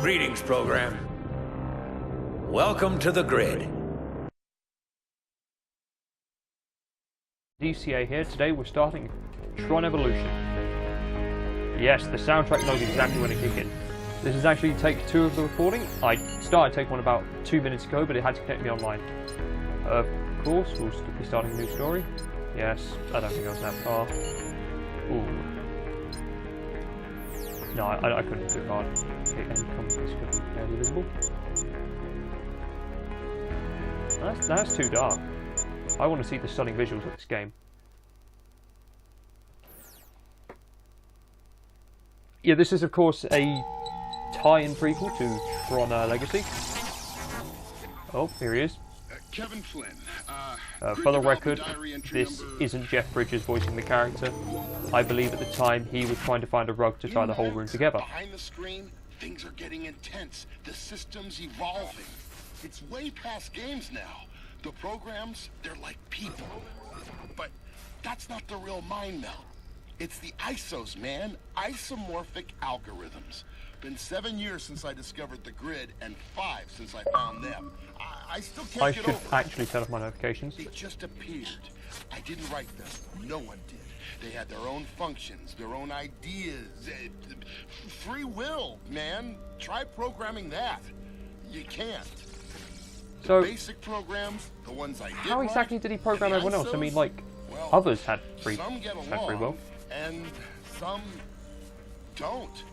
Greetings, program. Welcome to the grid. DCA here. Today we're starting Tron Evolution. Yes, the soundtrack knows exactly when to kick in. This is actually take 2 of the recording. I started take 1 about 2 minutes ago, but it had to connect me online. Of course, we'll be starting a new story. Yes, I don't think I was that far. Ooh. No, I couldn't do it hard. Okay, and this could be fairly visible. That's too dark. I want to see the stunning visuals of this game. Yeah, this is of course a tie-in prequel to Tron Legacy. Oh, here he is. Kevin Flynn. For the record, this isn't Jeff Bridges voicing the character. I believe at the time he was trying to find a rug to tie the whole room together. Behind the screen, things are getting intense. The system's evolving. It's way past games now. The programs, they're like people. But that's not the real mind meld. It's the ISOs, man. Isomorphic algorithms. Been 7 years since I discovered the grid, and 5 since I found them. I still can't get over it. I should actually turn off my notifications. They just appeared. I didn't write them. No one did. They had their own functions, their own ideas. Free will, man. Try programming that. You can't. So, The basic programs, the ones I did how exactly write, did he program and the everyone else? I mean, ISOs, like, well, others had free some get along, will. and some don't.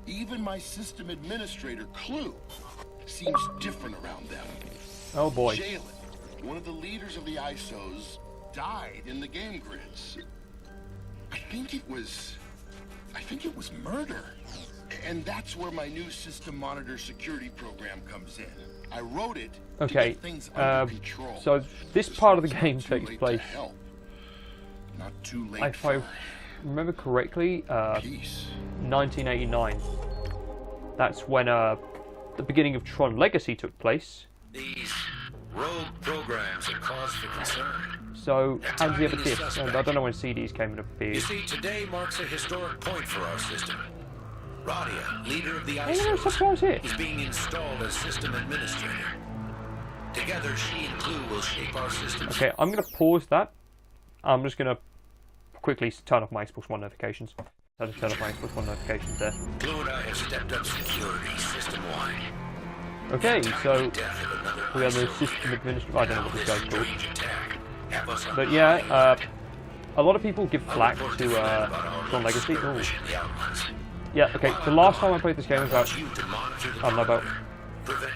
Even my system administrator, Clue, seems different around them. Oh boy. Jalen, one of the leaders of the ISOs, died in the game grids. I think it was murder. And that's where my new system monitor security program comes in. I wrote it to get things under control. So this part of the game takes place, Not too late. if I remember correctly, Peace. 1989. That's when the beginning of Tron Legacy took place. These rogue programs are cause for concern. So how did he ever this? I don't know when CDs came and You appeared. see, today marks a historic point for our system. Radia, leader of the Hey, no, ISOs, surprise here. is being installed as system administrator. Together, she and Clue will shape our system. Okay, I'm going to pause that. I'm just going to quickly turn off my Xbox One notifications. I'll just turn off my Xbox One notifications there. Clue and I have stepped up security system-wide. Okay, so Death of another we have the ISO system administrator. I don't know what this guy's called. strange attack. Have us on But the yeah, a lot of people give flack to Tron Legacy. Ooh. the outlets. Yeah, okay, the last time I played this game was about, You to monitor the I don't know, about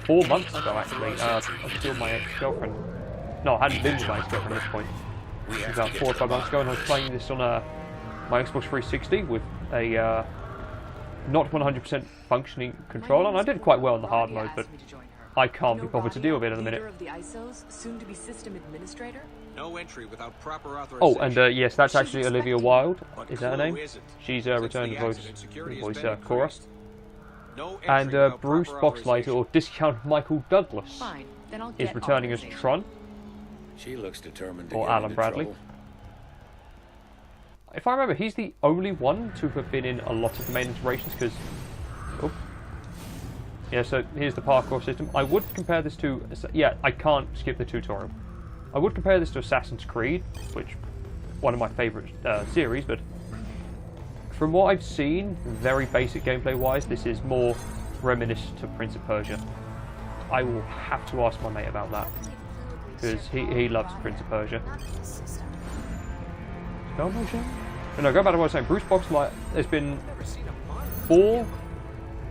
4 months ago actually. I was still my ex-girlfriend. No, I hadn't been with my ex-girlfriend at this point. It was about 4 or 5 months ago, and I was playing this on my Xbox 360 with a not 100% functioning controller, and I did quite well in the hard mode, but I can't be bothered to deal with it in a minute. Of the ISOs, soon to be system administrator? No entry without proper authorization. Oh, and yes, that's actually Olivia Wilde. But Is that her Clue name? isn't. She's Since returned the to voice accident, security has voice been Cora. increased. No entry And without Bruce proper Boxlighter, authorization. or Discount Michael Douglas, Fine, then I'll is get returning as authorization. Tron, She looks determined to or get Alan into Bradley. trouble. If I remember, he's the only one to have been in a lot of the main iterations, because... Oh. Yeah, so here's the parkour system. I would compare this to... Yeah, I can't skip the tutorial. I would compare this to Assassin's Creed, which... one of my favourite series, but... from what I've seen, very basic gameplay-wise, this is more reminiscent to Prince of Persia. I will have to ask my mate about that, because he loves Prince of Persia. Go motion? No, go back to what I was saying. Bruce Boxlight, there's been 4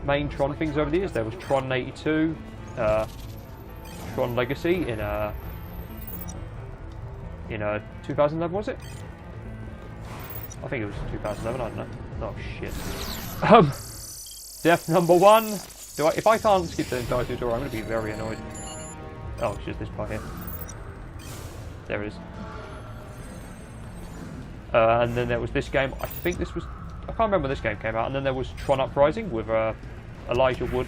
main Tron things over the years. There was Tron 82, Tron Legacy in 2011, was it? I think it was 2011. I don't know. Oh shit. Death number 1. If I can't skip the entire tutorial, I'm going to be very annoyed. Oh, it's just this part here. There it is. And then there was this game. I think this was... I can't remember when this game came out. And then there was Tron Uprising with Elijah Wood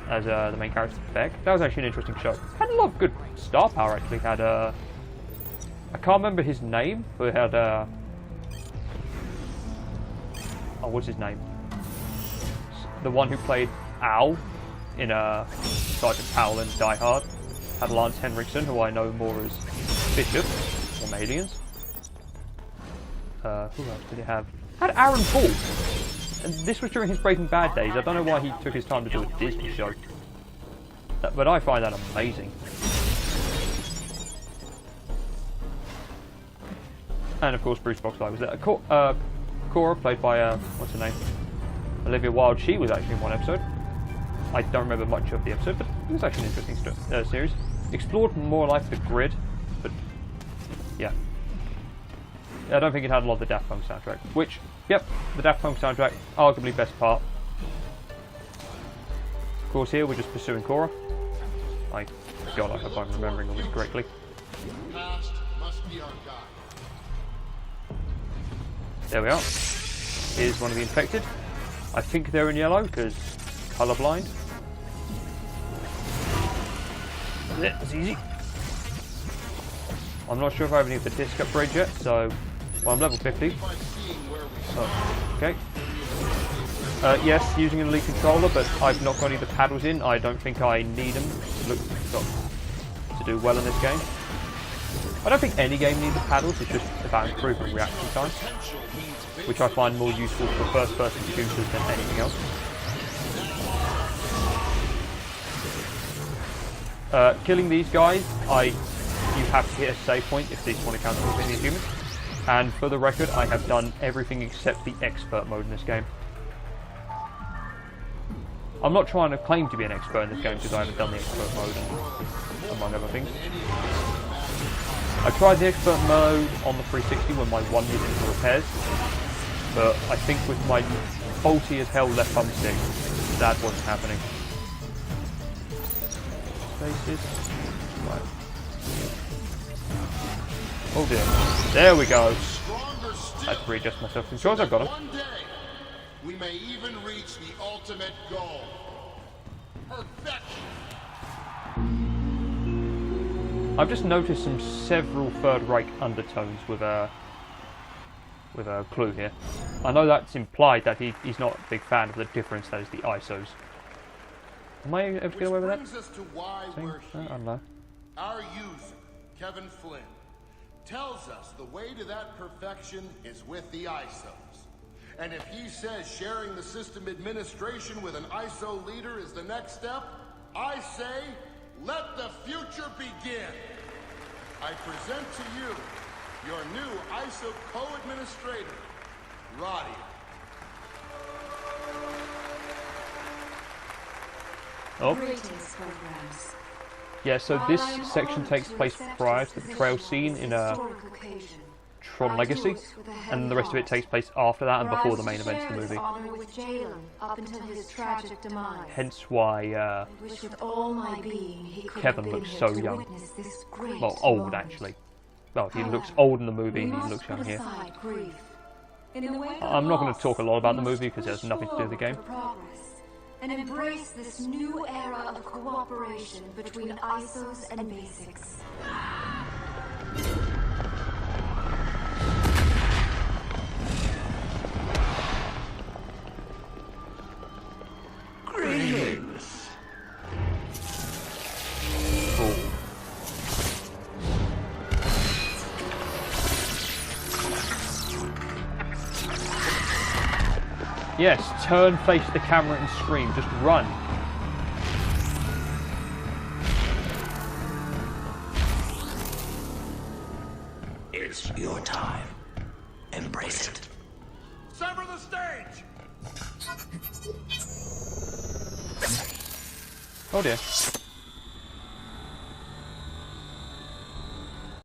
as the main character, Beck. That was actually an interesting show. Had a lot of good star power, actually. Had I can't remember his name, but it had oh, what's his name? The one who played Al in Sergeant Powell in Die Hard. Had Lance Henriksen, who I know more as Bishop from Aliens. Who else did he have? Had Aaron Paul. And this was during his Breaking Bad days. I don't know why he took his time to do a Disney show. But I find that amazing. And of course Bruce Boxleigh was there. Cora, played by, what's her name? Olivia Wilde. She was actually in one episode. I don't remember much of the episode, but it was actually an interesting series. Explored more like the grid, but yeah. I don't think it had a lot of the Daft Punk soundtrack. Which, yep, the Daft Punk soundtrack, arguably best part. Of course here we're just pursuing Cora. God, I hope I'm remembering all this correctly. Past must be our guide. There we are. Here's one of the infected. I think they're in yellow because colourblind. That's easy. I'm not sure if I have any of the disc upgrades yet, so well, I'm level 50. Oh, okay. Yes, using an Elite controller, but I've not got any of the paddles in. I don't think I need them to do well in this game. I don't think any game needs the paddles, it's just about improving reaction time, which I find more useful for first-person shooters than anything else. Killing these guys, you have to hit a save point if these want to count as any humans. And for the record, I have done everything except the expert mode in this game. I'm not trying to claim to be an expert in this game because I haven't done the expert mode, among other things. I tried the expert mode on the 360 when my one was into repairs, but I think with my faulty as hell left thumbstick, that wasn't happening. Spaces. Right. Oh dear. There we go. I had to readjust myself. I'm sure I've got him. One day, we may even reach the ultimate goal. Perfection. I've just noticed several Third Reich undertones with a clue here. I know that's implied that he's not a big fan of the difference that is the ISOs. Am I able to get away with that? Which brings us to why we're here. I don't know. Our user, Kevin Flynn, tells us the way to that perfection is with the ISOs. And if he says sharing the system administration with an ISO leader is the next step, I say, let the future begin. I present to you your new ISO co-administrator, Radia. Oh. Greetings, programs. Yeah, so this section takes place prior to the betrayal scene in Tron Legacy, and the rest of it takes place after that and before the main events of the movie. Hence why Kevin looks so young. Well, old actually. Well, he looks old in the movie and he looks young here. I'm not going to talk a lot about the movie because it has nothing to do with the game. And embrace this new era of cooperation between ISOs and basics. Greetings. Cool. Yes, turn, face the camera and scream. Just run. It's your time. Embrace it. Sever the stage! Oh dear.